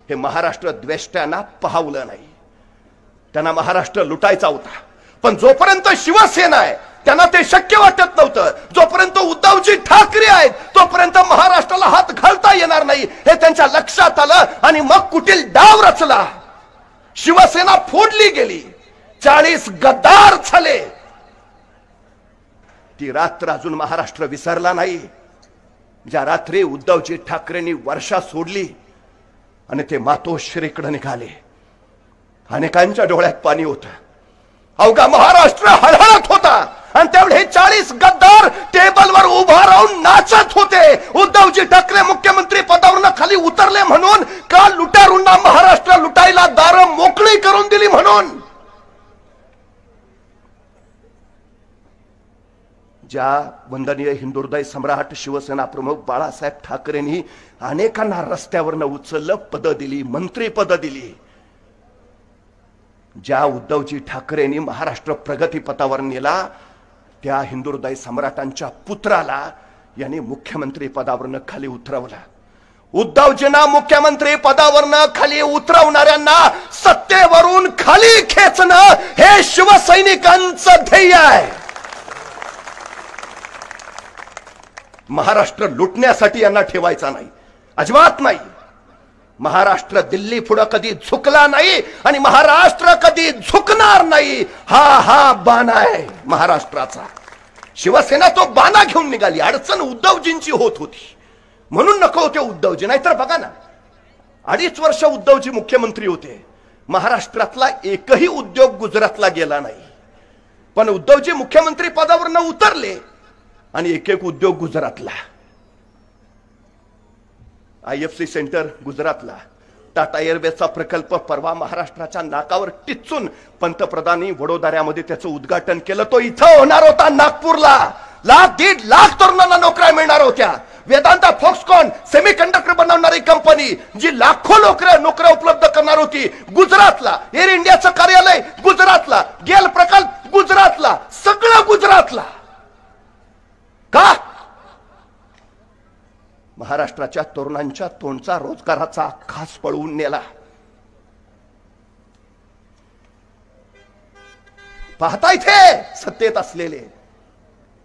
हे महाराष्ट्र द्वेष्ट्यांना पाहवलं नाही. त्यांना महाराष्ट्र लुटायचा होता, पण जोपर्यंत शिवसेना आहे त्यांना ते शक्य वाटत नव्हतं. जोपर्यंत उद्धवजी ठाकरे आहेत तोपर्यंत महाराष्ट्राला हात घालता येणार नाही हे त्यांच्या लक्षात आलं आणि मग कुटील डाव रचला. शिवसेना फोडली गेली, 40 गद्दार झाले. ती रात्र अजून महाराष्ट्र विसरला नाही, ज्या रात्री उद्धवजी ठाकरेंनी वर्षा सोडली आणि ते मातोश्रीकडे निघाले. अनेकांच्या डोळ्यात पाणी होतं, अवघा महाराष्ट्र हळहळत होता आणि त्यावेळी हे 40 गद्दार टेबलवर उभा राहून नाचत होते. उद्धवजी ठाकरे मुख्यमंत्री पदावरून खाली उतरले म्हणून का लुटारूंना महाराष्ट्र लुटायला दारं मोकळी करून दिली म्हणून. ज्या वंदनीय हिंदुहृदय सम्राट शिवसेना प्रमुख बाळासाहेब ठाकरेंनी अनेकांना रस्त्यावरनं उचललं, पदं दिली, मंत्री पदं दिली. ज्या उद्धवजी ठाकरेंनी महाराष्ट्र प्रगती पथावर नेला त्या हिंदुहृदय सम्राटांच्या पुत्राला यांनी मुख्यमंत्री पदावरनं खाली उतरवलं. उद्धवजींना मुख्यमंत्री पदावरनं खाली उतरवणाऱ्यांना सत्तेवरून खाली खेचणं हे शिवसैनिकांचं ध्येय आहे. महाराष्ट्र लुटण्यासाठी यांना ठेवायचा नाही, अजिबात नाही. महाराष्ट्र दिल्ली पुढे कधी झुकला नाही आणि महाराष्ट्र कधी झुकणार नाही. हा बाणा आहे महाराष्ट्राचा. शिवसेना तो बाणा घेऊन निघाली. अडचण उद्धवजींची होत होती म्हणून नको होते उद्धवजी. नाहीतर बघा ना, 2.5 वर्ष उद्धवजी मुख्यमंत्री होते, महाराष्ट्रातला एकही उद्योग गुजरातला गेला नाही. पण उद्धवजी मुख्यमंत्री पदावरनं उतरले आणि एक उद्योग गुजरातला. IFC सेंटर गुजरातला, टाटा एअरवेजचा प्रकल्प परवा महाराष्ट्राच्या नाकावर टिचून पंतप्रधानांनी वडोदऱ्यामध्ये त्याचं उद्घाटन केलं. तो इथं होणार होता नागपूरला. 1.5 लाख तरुणांना नोकऱ्या मिळणार होत्या. वेदांता फॉक्सकॉन सेमीकंडक्टर बनवणारी कंपनी जी लाखो नोकऱ्या उपलब्ध करणार होती गुजरातला. एअर इंडियाचं कार्यालय गुजरातला, गेल प्रकल्प गुजरातला, सगळं गुजरातला. का? महाराष्ट्राच्या तरुणांच्या तोंडचा रोजगाराचा खास पळवून नेला. पाहता इथे सत्तेत असलेले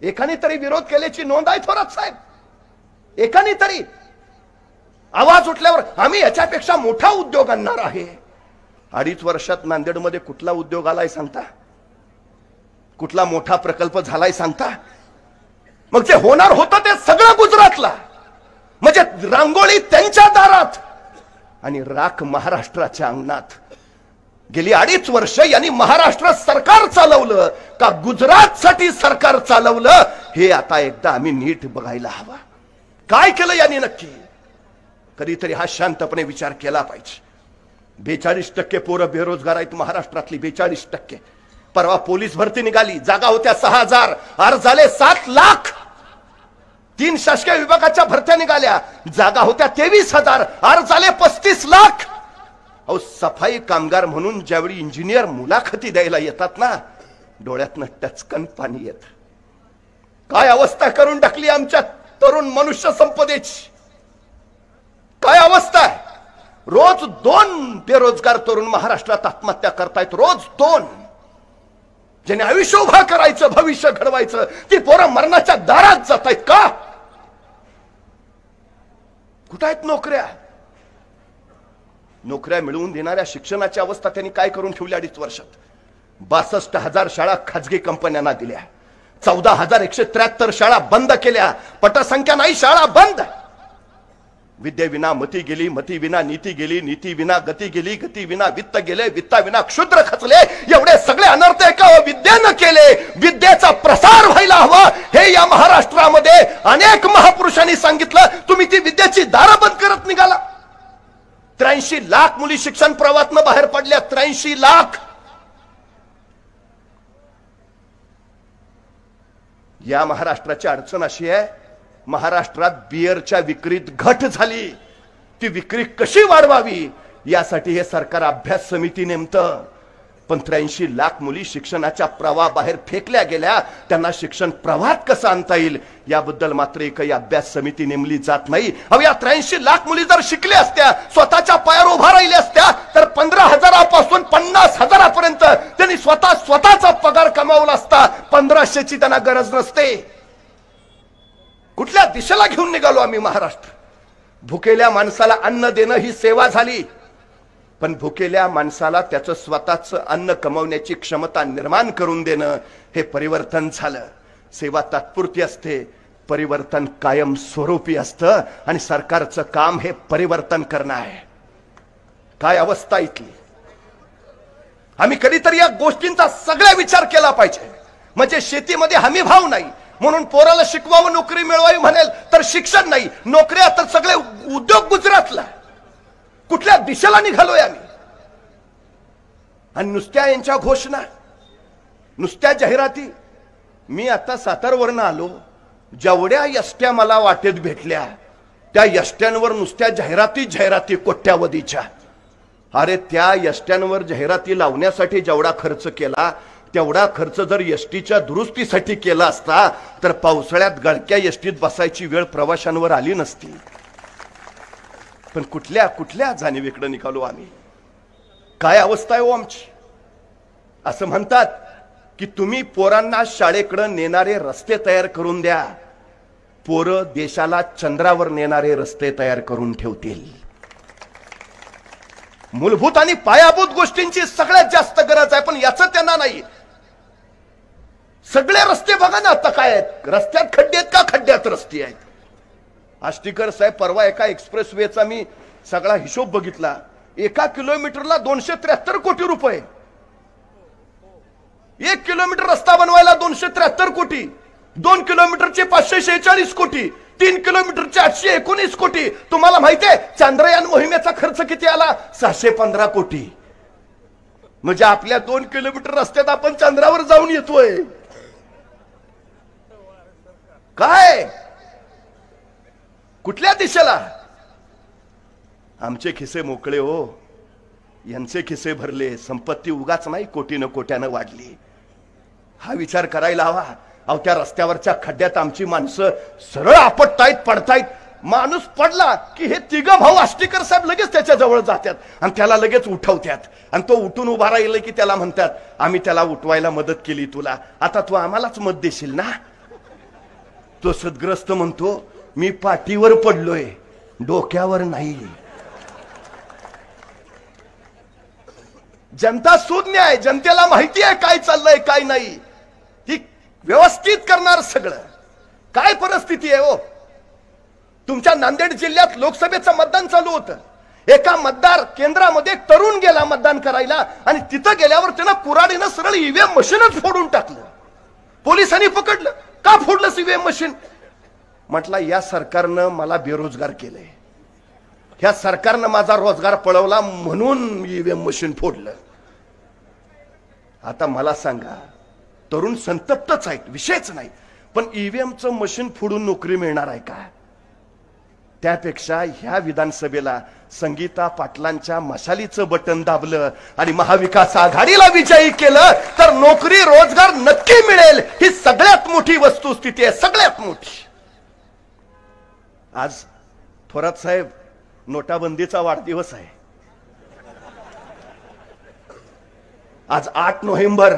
एकाने तरी विरोध केल्याची नोंद आहे थोरात साहेब. एकाने तरी आवाज उठल्यावर आम्ही याच्यापेक्षा मोठा उद्योग आणणार आहे. 2.5 वर्षात नांदेडमध्ये कुठला उद्योग आलाय सांगता? कुठला मोठा प्रकल्प झालाय सांगता? मग जे होणार होतं ते सगळं गुजरातला. म्हणजे रांगोळी त्यांच्या दारात आणि राख महाराष्ट्राच्या अंगणात. गेली 2.5 वर्ष यांनी महाराष्ट्र सरकार चालवलं का गुजरातसाठी सरकार चालवलं हे आता एकदा आम्ही नीट बघायला हवा. काय केलं यांनी नक्की? कधीतरी हा शांतपणे विचार केला पाहिजे. 42% पोरं बेरोजगार आहेत महाराष्ट्रातली. 42%. परवा पोलीस भरती निघाली, जागा होत्या 6,000, अर्ज झाले 7 लाख. 3 शासकीय विभागाच्या भरत्या निघाल्या, जागा होत्या 23,000, अर्ज झाले 35 लाख. अहो, सफाई कामगार म्हणून ज्यावेळी इंजिनियर मुलाखती द्यायला येतात ना, डोळ्यातनं टचकन पाणी येत. काय अवस्था करून टाकली आमच्या तरुण मनुष्य संपदेची. काय अवस्था आहे. रोज 2 बेरोजगार तरुण महाराष्ट्रात आत्महत्या करतायत. रोज 2. ज्याने आयुष्य उभा करायचं, भविष्य घडवायचं, ती पोरं मरणाच्या दारात जात आहेत. का? कुठं आहेत नोकऱ्या? नोकऱ्या मिळवून देणाऱ्या शिक्षणाची अवस्था त्यांनी काय करून ठेवली 2.5 वर्षात? 62,000 शाळा खाजगी कंपन्यांना दिल्या, 14,173 शाळा बंद केल्या. पटसंख्या नाही, शाळा बंद. विद्येविना मती गेली, मती विना नीती गेली, नीती विना गती गेली, गती विना वित्त गेले, वित्ता विना क्षुद्र खचले. एवढे सगळे अनर्थ एका विद्येनं केले. विद्येचा प्रसार व्हायला हवा हे या महाराष्ट्रामध्ये अनेक महापुरुषांनी सांगितलं. तुम्ही ती विद्येची दारं बंद करत निघाला. 83 लाख मुली शिक्षण प्रवाहातनं बाहेर पडल्या. 83 लाख. या महाराष्ट्राची अडचण अशी आहे, महाराष्ट्रात बियरच्या विक्रीत घट झाली. ती विक्री कशी वाढवावी यासाठी हे सरकार अभ्यास समिती नेमतं. पण 83 लाख मुली शिक्षणाच्या प्रवाहाबाहेर फेकल्या गेल्या. त्यांना शिक्षण प्रवाहात कसं आणता येईल याबद्दल मात्र एकही अभ्यास समिती नेमली जात नाही. अहो, या 83 लाख मुली जर शिकल्या असत्या, स्वतःच्या पायावर उभा स्वतःचा पगार कमावला असता 1500ची त्यांना गरज नसते. कुठल्या दिशेला घेऊन निघालो आम्ही महाराष्ट्र? भुकेल्या माणसाला अन्न देणं ही सेवा झाली, पण भुकेल्या माणसाला त्याचं स्वतःच अन्न कमवण्याची क्षमता निर्माण करून देणं हे परिवर्तन झालं. सेवा तात्पुरती असते, परिवर्तन कायम स्वरूपी असतं आणि सरकारचं काम हे परिवर्तन करणं आहे. काय अवस्था इथली. आम्ही कधीतरी या गोष्टींचा सगळा विचार केला पाहिजे. म्हणजे शेतीमध्ये हमी भाव नाही म्हणून पोराला शिकवावं, नोकरी मिळवावी म्हणेल तर शिक्षण नाही, नोकऱ्या तर सगळे उद्योग गुजरातला. कुठल्या दिशेला निघालोय आम्ही? आणि नुसत्या यांच्या घोषणा, नुसत्या जाहिराती. मी आता सातारवरनं आलो, जेवढ्या यष्ट्या मला वाटेत भेटल्या त्या यष्ट्यांवर नुसत्या जाहिराती कोट्यावधीच्या. अरे त्या यष्ट्यांवर जाहिराती लावण्यासाठी जेवढा खर्च केला तेवढा खर्च जर एसटीच्या दुरुस्तीसाठी केला असता तर पावसाळ्यात गळक्या एसटीत बसायची वेळ प्रवाशांवर आली नसती. पण कुठल्या जाणीवीकडे निघालो आम्ही? काय अवस्था आहे हो आमची? असं म्हणतात की तुम्ही पोरांना शाळेकडे नेणारे रस्ते तयार करून द्या, पोरं देशाला चंद्रावर नेणारे रस्ते तयार करून ठेवतील. मूलभूत आणि पायाभूत गोष्टींची सगळ्यात जास्त गरज आहे, पण याचं त्यांना नाही. सगळे रस्ते बघा ना आता काय आहेत. रस्त्यात खड्डे आहेत का खड्ड्यात रस्ते आहेत? आष्टीकर साहेब, परवा एका एक्सप्रेस वेचा मी सगळा हिशोब बघितला. 1 किलोमीटरला 273 कोटी रुपये. 1 किलोमीटर रस्ता बनवायला 273 कोटी, 2 किलोमीटरचे 546 कोटी, 3 किलोमीटरचे 819 कोटी. तुम्हाला माहितीये चांद्रयान मोहिमेचा खर्च किती आला? 615 कोटी. म्हणजे आपल्या 2 किलोमीटर रस्त्यात आपण चंद्रावर जाऊन येतोय. काय कुठल्या दिशेला? आमचे खिसे मोकळे हो, यांचे खिसे भरले. संपत्ती उगाच नाही कोटीनं कोट्यानं वाढली. हा विचार करायला हवा. अहो त्या रस्त्यावरच्या खड्ड्यात आमची माणसं सरळ आपटतायत, पडतायत. माणूस पडला की हे 3 भाऊ आष्टीकर साहेब लगेच त्याच्या जवळ जातात आणि त्याला लगेच उठवतात. आणि तो उठून उभा राहिला की त्याला म्हणतात, आम्ही त्याला उठवायला मदत केली तुला, आता तू आम्हालाच मत देशील ना? तो सद्ग्रस्त म्हणतो, मी पाठीवर पडलोय, डोक्यावर नाही. जनता सुज्ञ आहे, जनतेला माहिती आहे काय चाललंय काय नाही. ती व्यवस्थित करणार सगळं. काय परिस्थिती आहे हो? तुमच्या नांदेड जिल्ह्यात लोकसभेचं मतदान चालू होतं. एका मतदार केंद्रामध्ये एक तरुण गेला मतदान करायला आणि तिथं गेल्यावर त्यानं कुऱ्हाडीनं सरळ ईव्हीएम मशीनच फोडून टाकलं. पोलिसांनी पकडलं. का फोडलं ईव्हीएम मशीन? म्हटलं या सरकारनं मला बेरोजगार केलंय, ह्या सरकारनं माझा रोजगार पळवला म्हणून ईव्हीएम मशीन फोडलं. आता मला सांगा, तरुण संतप्तच आहेत, विषयच नाही, पण ईव्हीएमचं मशीन फोडून नोकरी मिळणार आहे का? त्यापेक्षा ह्या विधानसभेला संगीता पाटलांच्या मशालीचं बटन दाबलं आणि महाविकास आघाडीला विजयी केलं तर नोकरी रोजगार नक्की मिळेल. ही सगळ्यात मोठी वस्तुस्थिती आहे, सगळ्यात मोठी. आज थोरात साहेब, नोटाबंदीचा वाढदिवस आहे. आज 8 नोव्हेंबर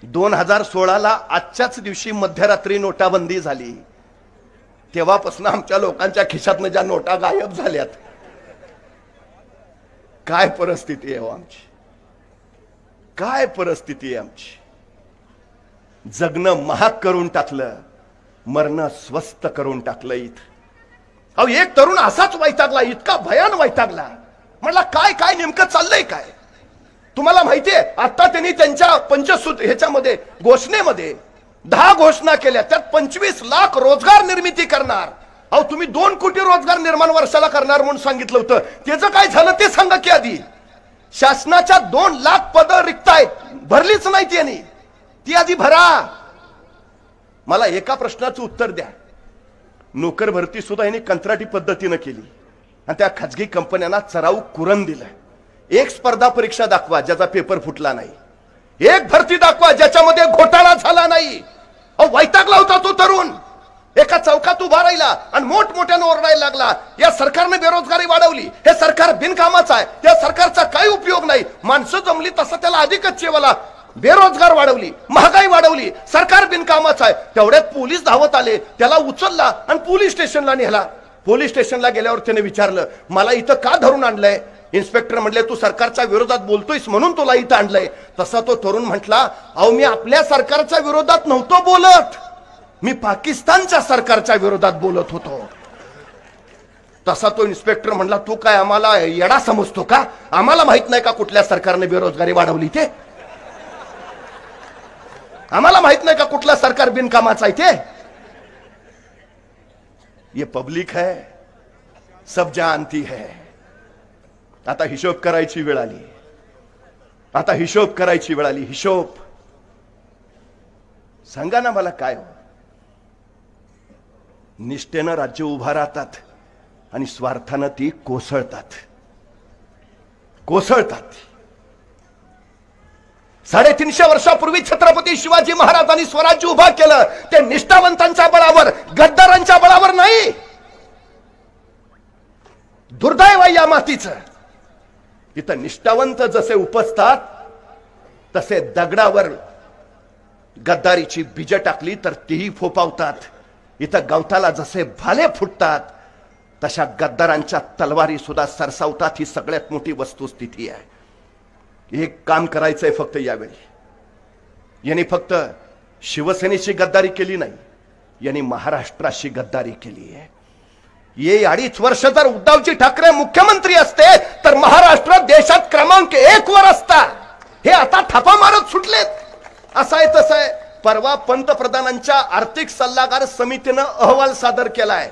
2016ला आजच्याच दिवशी मध्यरात्री नोटाबंदी झाली. तेव्हापासून आमच्या लोकांच्या खिशातनं ज्या नोटा गायब झाल्यात. काय परिस्थिती आहे आमची, काय परिस्थिती आहे आमची. जगणं महाग करून टाकलं, मरणं स्वस्त करून टाकलं. अहो एक तरुण असाच वैतागला, इतका भयान वैतागला. म्हटलं काय काय नेमकं चाललंय काय? तुम्हाला माहितीये आता त्यांनी त्यांच्या पंचसूत्र ह्याच्यामध्ये घोषणेमध्ये 10 घोषणा केल्या, त्यात 25 लाख रोजगार निर्मिती करणार. अहो तुम्ही 2 कोटी रोजगार निर्माण वर्षाला करणार म्हणून सांगितलं होतं, त्याचं काय झालं ते सांगा की आधी. शासनाच्या 2 लाख पदं रिक्त आहेत, भरलीच नाही त्यांनी, ती आधी भरा. मला एका प्रश्नाचं उत्तर द्या. नोकर भरती सुद्धा यांनी कंत्राटी पद्धतीनं केली आणि त्या खाजगी कंपन्यांना चराऊ कुरण दिलं. एक स्पर्धा परीक्षा दाखवा ज्याचा पेपर फुटला नाही, एक भरती दाखवा ज्याच्यामध्ये घोटाळा झाला नाही. अहो वैतागला होता तो तरुण. एका चौकात उभा राहिला आणि मोठमोठ्यानं ओरडायला लागला, या सरकारने बेरोजगारी वाढवली, हे सरकार बिनकामाचं आहे, त्या सरकारचा काही उपयोग नाही. माणसं जमली तसं त्याला अधिकच चेवला. बेरोजगार वाढवली, महागाई वाढवली, सरकार बिनकामाचं आहे. तेवढ्यात पोलीस धावत आले, त्याला उचलला आणि पोलीस स्टेशनला नेला. पोलीस स्टेशनला गेल्यावर त्याने विचारलं, मला इथं का धरून आणलंय? इन्स्पेक्टर म्हणले, तू सरकारच्या विरोधात बोलतोयस म्हणून तुला इथं आणलंय. तसा तो तरुण म्हटला, अहो मी आपल्या सरकारच्या विरोधात नव्हतो बोलत, मी पाकिस्तानच्या सरकारच्या विरोधात बोलत होतो. तसा तो इन्स्पेक्टर म्हणला, तू काय आम्हाला येडा समजतो का? आम्हाला माहित नाही का कुठल्या सरकारने बेरोजगारी वाढवली ते? आम्हाला माहित नाही का कुठला सरकार बिनकामाचा आहे ते? ये पब्लिक है, सब जानती है. आता हिशोब करायची वेळ आली, आता हिशोब करायची वेळ आली. हिशोब सांगा ना मला काय हो? निष्ठेनं राज्य उभा राहतात आणि स्वार्थानं ती कोसळतात. 350 वर्षापूर्वी छत्रपती शिवाजी महाराजांनी स्वराज्य उभा केलं, ते निष्ठावंतांच्या बळावर, गद्दारांच्या बळावर नाही. दुर्दैव या मातीचं. इथं निष्ठावंत जसे उपजतात तसे दगडावर गद्दारीची बीज टाकली तर तीही फोपावतात. इथं गवताला जसे भाले फुटतात तशा गद्दारांच्या तलवारी सुद्धा सरसावतात. ही सगळ्यात मोठी वस्तुस्थिती आहे. एक काम करायचंय फक्त यावेळी. यांनी फक्त शिवसेनेची गद्दारी केली नाही, यांनी महाराष्ट्राशी गद्दारी केली आहे. ये 2.5 वर्ष जर उद्धवजी ठाकरे मुख्यमंत्री असते तर महाराष्ट्र देशात क्रमांक 1 वर असता. हे आता थापा मारत सुटलेत. असं आहे तसं आहे. परवा पंतप्रधानांच्या आर्थिक सल्लागार समितीनं अहवाल सादर केलाय.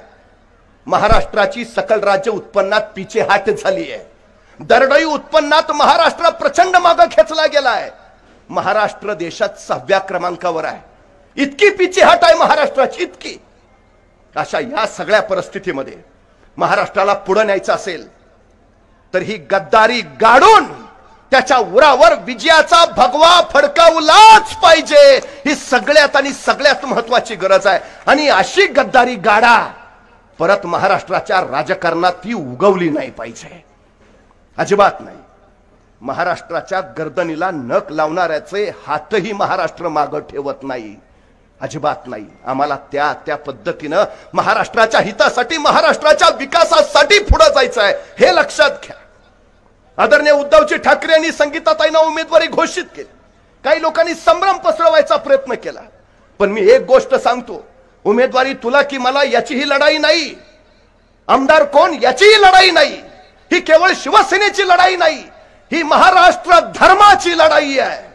महाराष्ट्राची सकल राज्य उत्पन्नात पिछेहाट झाली आहे. दरडोई उत्पन्नात महाराष्ट्र प्रचंड मागे खेचला गेलाय. महाराष्ट्र देशात 6व्या क्रमांकावर आहे. इतकी पिछेहाट आहे महाराष्ट्राची, इतकी. अशा या सगळ्या परिस्थितीमध्ये महाराष्ट्राला पुढे न्यायचं असेल तर ही गद्दारी गाडून त्याच्या उरावर विजयाचा भगवा फडकावलाच पाहिजे. ही सगळ्यात आणि सगळ्यात महत्वाची गरज आहे. आणि अशी गद्दारी गाडा परत महाराष्ट्राच्या राजकारणात ती उगवली नाही पाहिजे, अजिबात नाही. महाराष्ट्राच्या गर्दनीला नख लावणाऱ्याचे हातही महाराष्ट्र मागे ठेवत नाही, अजिबात नाही. आम्हाला त्या त्या पद्धतीनं महाराष्ट्राच्या हितासाठी, महाराष्ट्राच्या विकासासाठी पुढे जायचं आहे, हे लक्षात घ्या. आदरणीय उद्धवजी ठाकरे यांनी संगीताताईंना उमेदवारी घोषित केली. काही लोकांनी संभ्रम पसरवायचा प्रयत्न केला, पण मी एक गोष्ट सांगतो, उमेदवारी तुला की मला याची ही लढाई नाही. आमदार कोण याचीही लढाई नाही. ही केवळ शिवसेनेची लढाई नाही, ही महाराष्ट्र धर्माची लढाई आहे.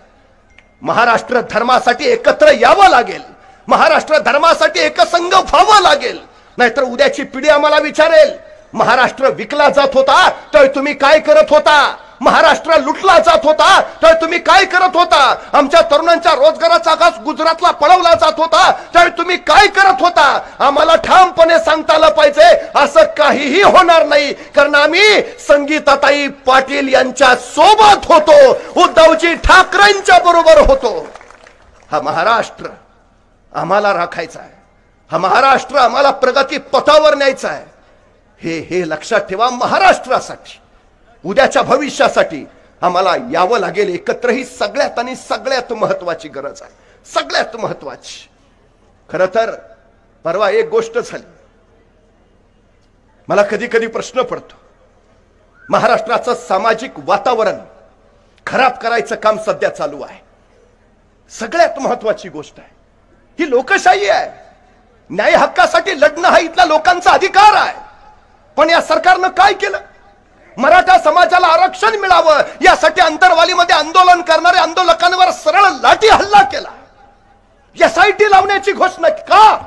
महाराष्ट्र धर्मासाठी एकत्र यावं लागेल, महाराष्ट्र धर्मासाठी एकसंघ व्हावं लागेल. नाहीतर उद्याची पिढी आम्हाला विचारेल, महाराष्ट्र विकला जात होता तर तुम्ही काय करत होता? महाराष्ट्र लुटला जात होता तर तुम्ही काय करत होता? आमच्या तरुणांच्या रोजगाराचा घास गुजरातला पळवला जात होता तर तुम्ही काय करत होता? आम्हाला ठामपणे सांगता आलं पाहिजे, असं काहीही होणार नाही. कारण आम्ही संगीताताई पाटील यांच्या सोबत होतो, उद्धवजी ठाकरेंच्या बरोबर होतो. हा महाराष्ट्र आम्हाला राखायचा आहे, हा महाराष्ट्र आम्हाला प्रगती पथावर न्यायचा आहे. हे लक्षात ठेवा. महाराष्ट्रासाठी, उद्याच्या भविष्यासाठी आम्हाला यावं लागेल एकत्र. ही सगळ्यात आणि सगळ्यात महत्वाची गरज आहे, सगळ्यात महत्वाची. खरं तर परवा एक गोष्ट झाली, मला कधी कधी प्रश्न पडतो, महाराष्ट्राचं सामाजिक वातावरण खराब करायचं काम सध्या चालू आहे. सगळ्यात महत्वाची गोष्ट आहे, ही लोकशाही आहे. न्याय हक्कासाठी लढणं हा इथल्या लोकांचा अधिकार आहे. पण या सरकारनं काय केलं? मराठा समाजाला आरक्षण मिळावं यासाठी अंतरवालीमध्ये आंदोलन करणाऱ्या आंदोलकांवर सरळ लाठी हल्ला केला. SIT लावण्याची घोषणा का?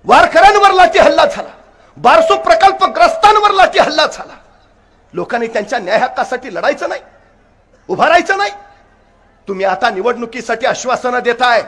वारकऱ्यांवर लाठी हल्ला झाला, बारसू प्रकल्पग्रस्तांवर लाठी हल्ला झाला. लोकांनी त्यांच्या न्याय हक्कासाठी लढायचं नाही, उभं राहायचं नाही. तुम्ही आता निवडणुकीसाठी आश्वासनं देताय.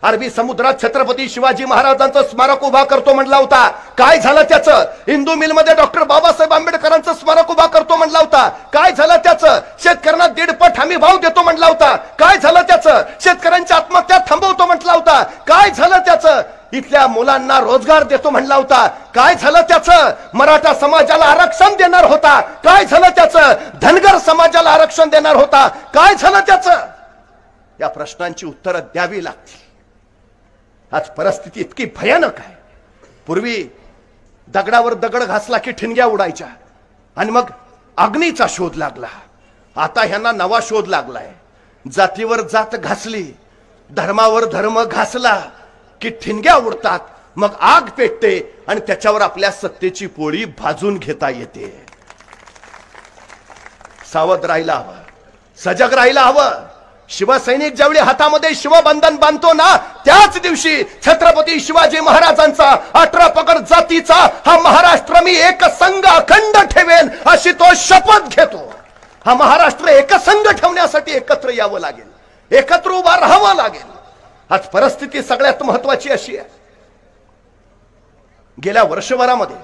अरबी समुद्रात छत्रपती शिवाजी महाराजांचं स्मारक उभा करतो म्हणला होता, काय झालं त्याचं? इंदू मिल मध्ये डॉक्टर बाबासाहेब आंबेडकरांचं स्मारक उभा करतो म्हणला होता, काय झालं त्याचं? शेतकऱ्यांना 1.5 पट हमी भाव देतो म्हणला होता, काय झालं त्याचं? शेतकऱ्यांच्या आत्महत्या थांबवतो म्हटला होता, काय झालं त्याचं? इथल्या मुलांना रोजगार देतो म्हणला होता, काय झालं त्याचं? मराठा समाजाला आरक्षण देणार होता, काय झालं त्याचं? धनगर समाजाला आरक्षण देणार होता, काय झालं त्याचं? या प्रश्नांची उत्तरं द्यावी लागतील. आज परिस्थिती इतकी भयानक आहे. पूर्वी दगडावर दगड घासला की ठिणग्या उडायच्या आणि मग अग्नीचा शोध लागला. आता ह्यांना नवा शोध लागलाय. जातीवर जात घासली, धर्मावर धर्म घासला की ठिणग्या उडतात, मग आग पेटते आणि त्याच्यावर आपल्या सत्तेची पोळी भाजून घेता येते. सावध राहायला हवं, सजग राहायला हवं. शिवसैनिक ज्यावेळी हातामध्ये शिवबंधन बांधतो ना, त्याच दिवशी छत्रपती शिवाजी महाराजांचा 18 पगड जातीचा हा महाराष्ट्र मी एकसंघ अखंड ठेवेन अशी तो शपथ घेतो. हा महाराष्ट्र एकसंघ ठेवण्यासाठी एकत्र यावं लागेल, एकत्र उभा राहावं लागेल. आज परिस्थिती सगळ्यात महत्वाची अशी आहे, गेल्या वर्षभरामध्ये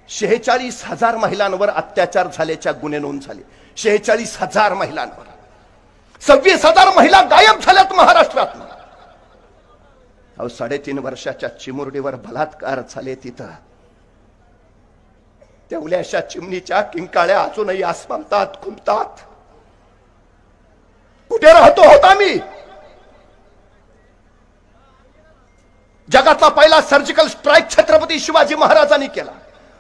46,000 महिलांवर अत्याचार झाल्याच्या गुन्हे नोंद झाले. 46,000 महिलांवर. 26,000 महिला गायब झाल्यात महाराष्ट्रात. 3.5 वर्षाच्या चिमुरडीवर बलात्कार झाले. तिथं तेवढ्याशा चिमणीच्या किंकाळ्या अजूनही आसमानतात, खुंटतात. कुठे राहतो होत आम्ही? जगातला पहिला सर्जिकल स्ट्राईक छत्रपती शिवाजी महाराजांनी केला.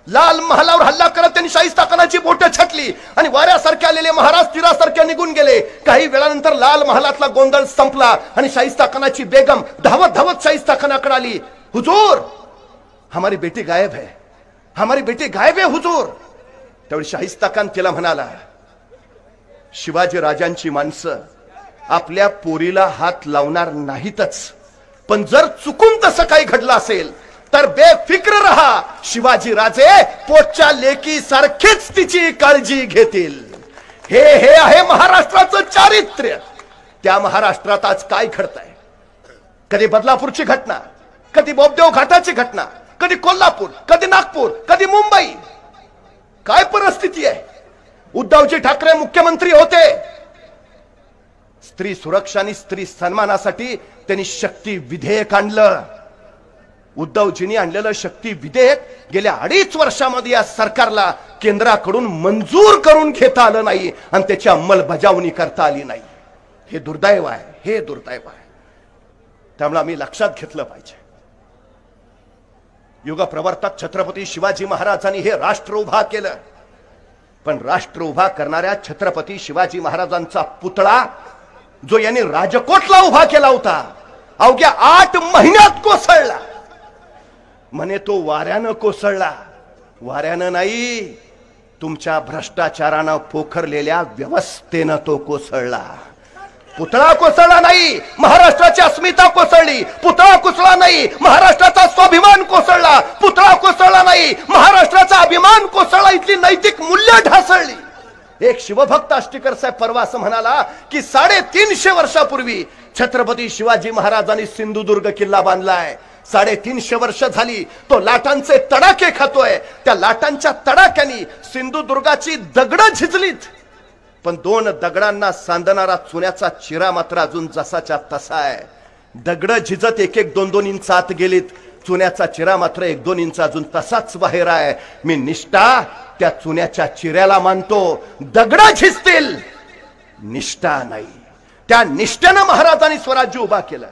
लाल महालावर हल्ला करत त्यांनी शाहिस्ता खानाची बोटं छटली आणि वाऱ्यासारखे आलेले महाराज तीरासारखे निघून गेले. काही वेळानंतर लाल महालातला गोंधळ संपला आणि शाहिस्ता खानाची बेगम धावत धावत शाहिस्ता खानाकडे आली. हुजूर, हमारी बेटी गायब है, हमारी बेटी गायब है हुजूर. त्यावेळी शाहिस्ता खान तिला म्हणाला, शिवाजी राजांची माणसं आपल्या पोरीला हात लावणार नाहीतच, पण जर चुकून तसं काही घडलं असेल तर बेफिक्र रहा, शिवाजी राजे पोटच्या लेकी सारखीच तिची काळजी घेतील. हे आहे महाराष्ट्राचं चारित्र्य. त्या महाराष्ट्रात आज काय घडतंय? कधी बदलापूरची घटना, कधी बोबदेव घाटाची घटना, कधी कोल्हापूर, कधी नागपूर, कधी मुंबई. काय परिस्थिती आहे? उद्धवजी ठाकरे मुख्यमंत्री होते, स्त्री सुरक्षा आणि स्त्री सन्मानासाठी त्यांनी शक्ती विधेयक आणलं. उद्धवजींनी आणलेलं शक्ती विधेयक गेल्या 2.5 वर्षामध्ये या सरकारला केंद्राकडून मंजूर करून घेता आलं नाही आणि त्याची अंमलबजावणी करता आली नाही. हे दुर्दैव आहे, हे दुर्दैव आहे. त्यामुळे आम्ही लक्षात घेतलं पाहिजे, युगप्रवर्तक छत्रपती शिवाजी महाराजांनी हे राष्ट्र उभा केलं, पण राष्ट्र उभा करणाऱ्या छत्रपती शिवाजी महाराजांचा पुतळा जो यांनी राजकोटला उभा केला होता, अवघ्या 8 महिन्यात कोसळला. म्हणे तो वाऱ्यानं कोसळला. वाऱ्यानं नाही, तुमच्या भ्रष्टाचारानं पोखरलेल्या व्यवस्थेनं तो कोसळला. पुतळा कोसळला नाही, महाराष्ट्राची अस्मिता कोसळली. पुतळा कोसळला नाही, महाराष्ट्राचा स्वाभिमान कोसळला. पुतळा कोसळला नाही, महाराष्ट्राचा अभिमान कोसळला. इथली नैतिक मूल्य ढासळली. एक शिवभक्त आष्टीकर साहेब परवा असं म्हणाला की 350 वर्षापूर्वी छत्रपती शिवाजी महाराजांनी सिंधुदुर्ग किल्ला बांधलाय. 350 वर्ष झाली तो लाटांचे तडाखे खातोय. त्या लाटांच्या तडाख्यानी सिंधुदुर्गाची दगडं झिजलीत, पण 2 दगडांना सांधणारा चुन्याचा चिरा मात्र अजून जसाच्या तसा आहे. दगडं झिजत 1-1, 2-2 इंच आत गेलीत, चुन्याचा चिरा मात्र 1-2 इंच अजून तसाच बाहेर आहे. मी निष्ठा त्या चुन्याच्या चिऱ्याला मानतो. दगडं झिजतील, निष्ठा नाही. त्या निष्ठेनं महाराजांनी स्वराज्य उभा केलं.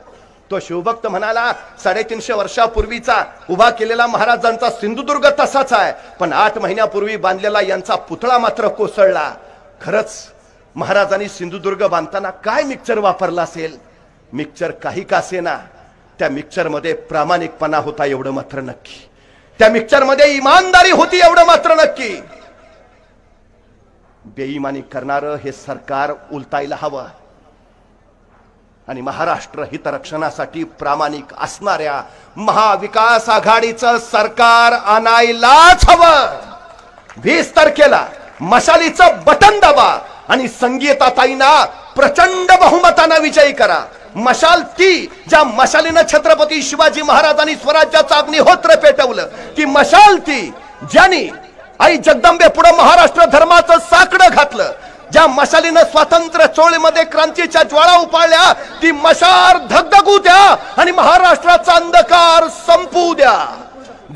तो शिवभक्त म्हणाला 350 वर्षापूर्वीचा उभा केलेला महाराजांचा सिंधुदुर्ग तसाच आहे, पण 8 महिन्यापूर्वी बांधलेला यांचा पुतळा मात्र कोसळला. खरंच महाराजांनी सिंधुदुर्ग बांधताना काय मिक्सर वापरला असेल? मिक्सर काही का असेना, त्या मिक्सर मध्ये प्रामाणिकपणा होता एवढं मात्र नक्की. त्या मिक्सर मध्ये इमानदारी होती एवढं मात्र नक्की. बेईमानी करणारं हे सरकार उलटायला हवं आणि महाराष्ट्र हितरक्षणासाठी प्रामाणिक असणाऱ्या महाविकास आघाडीचं सरकार आणायलाच हवं. 20 तारखेला मशालीचं बटन दाबा आणि संगीताताईंना प्रचंड बहुमताने विजयी करा. मशाल ती ज्या मशालीनं छत्रपती शिवाजी महाराजांनी स्वराज्याचं अग्निहोत्र पेटवलं, ती मशाल ती ज्यांनी आई जगदंबे पुढे महाराष्ट्र धर्माचं साकडं घातलं. ज्या मशालीनं स्वातंत्र्य चळवळीमध्ये क्रांतीच्या ज्वाळा उपाळल्या, ती मशाल धगधगू द्या आणि महाराष्ट्राचा अंधकार संपू द्या.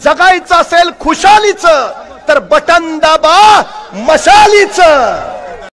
जगायचं असेल खुशालीचं तर बटन दाबा मशालीचं.